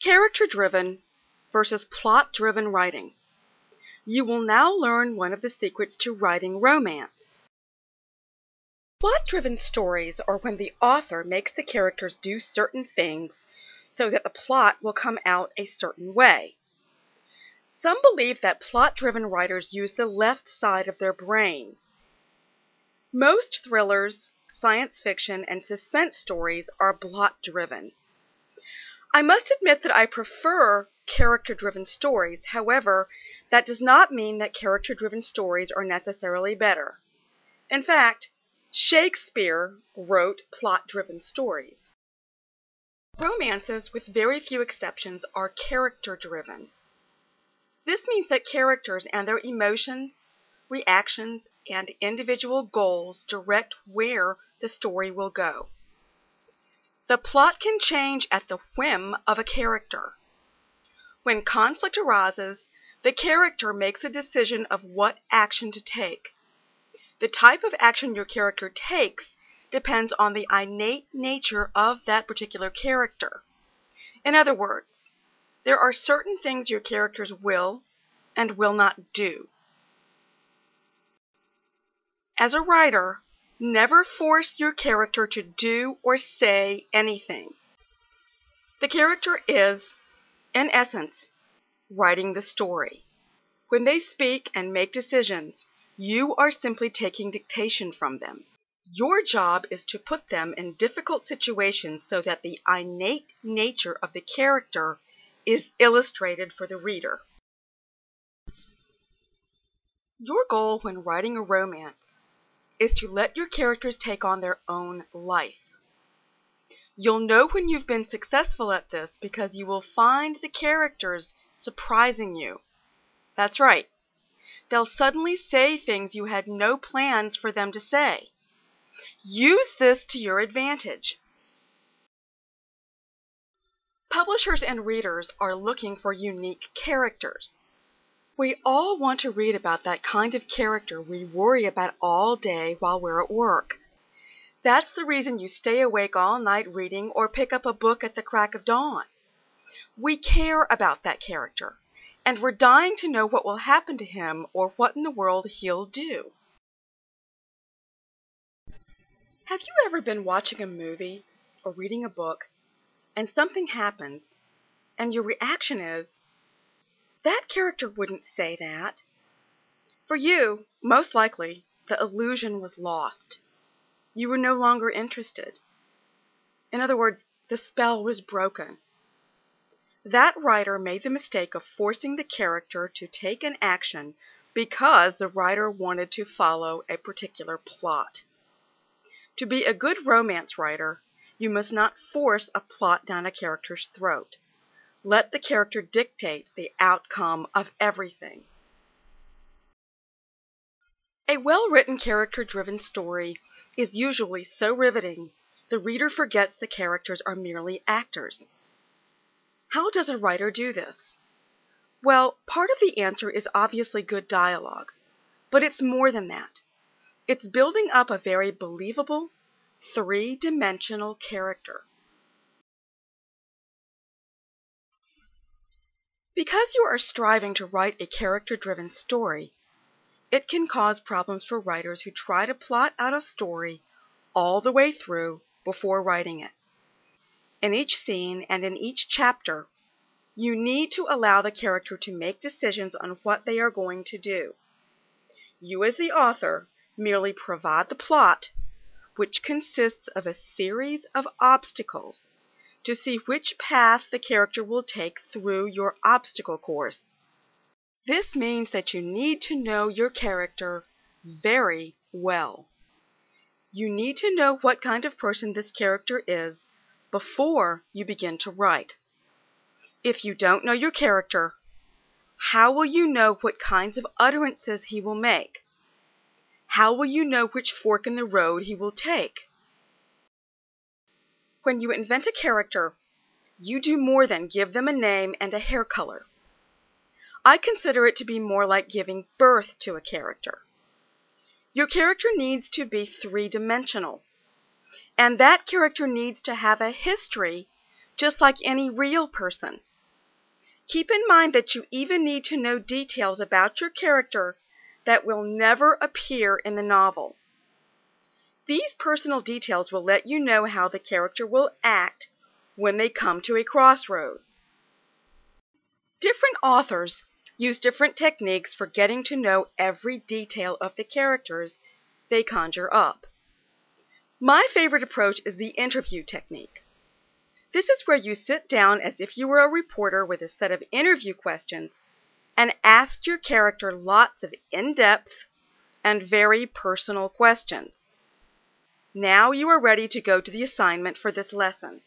Character-driven versus plot-driven writing. You will now learn one of the secrets to writing romance. Plot-driven stories are when the author makes the characters do certain things so that the plot will come out a certain way. Some believe that plot-driven writers use the left side of their brain. Most thrillers, science fiction, and suspense stories are plot-driven. I must admit that I prefer character-driven stories. However, that does not mean that character-driven stories are necessarily better. In fact, Shakespeare wrote plot-driven stories. Romances, with very few exceptions, are character-driven. This means that characters and their emotions, reactions, and individual goals direct where the story will go. The plot can change at the whim of a character. When conflict arises, the character makes a decision of what action to take. The type of action your character takes depends on the innate nature of that particular character. In other words, there are certain things your characters will and will not do. As a writer, never force your character to do or say anything. The character is, in essence, writing the story. When they speak and make decisions, you are simply taking dictation from them. Your job is to put them in difficult situations so that the innate nature of the character is illustrated for the reader. Your goal when writing a romance is to let your characters take on their own life. You'll know when you've been successful at this because you will find the characters surprising you. That's right. They'll suddenly say things you had no plans for them to say. Use this to your advantage. Publishers and readers are looking for unique characters. We all want to read about that kind of character we worry about all day while we're at work. That's the reason you stay awake all night reading or pick up a book at the crack of dawn. We care about that character, and we're dying to know what will happen to him or what in the world he'll do. Have you ever been watching a movie or reading a book and something happens and your reaction is, that character wouldn't say that? For you, most likely, the illusion was lost. You were no longer interested. In other words, the spell was broken. That writer made the mistake of forcing the character to take an action because the writer wanted to follow a particular plot. To be a good romance writer, you must not force a plot down a character's throat. Let the character dictate the outcome of everything. A well-written character-driven story is usually so riveting, the reader forgets the characters are merely actors. How does a writer do this? Well, part of the answer is obviously good dialogue, but it's more than that. It's building up a very believable, three-dimensional character. Because you are striving to write a character-driven story, it can cause problems for writers who try to plot out a story all the way through before writing it. In each scene and in each chapter, you need to allow the character to make decisions on what they are going to do. You as the author merely provide the plot, which consists of a series of obstacles, to see which path the character will take through your obstacle course. This means that you need to know your character very well. You need to know what kind of person this character is before you begin to write. If you don't know your character, how will you know what kinds of utterances he will make? How will you know which fork in the road he will take? When you invent a character, you do more than give them a name and a hair color. I consider it to be more like giving birth to a character. Your character needs to be three-dimensional, and that character needs to have a history just like any real person. Keep in mind that you even need to know details about your character that will never appear in the novel. These personal details will let you know how the character will act when they come to a crossroads. Different authors use different techniques for getting to know every detail of the characters they conjure up. My favorite approach is the interview technique. This is where you sit down as if you were a reporter with a set of interview questions and ask your character lots of in-depth and very personal questions. Now you are ready to go to the assignment for this lesson.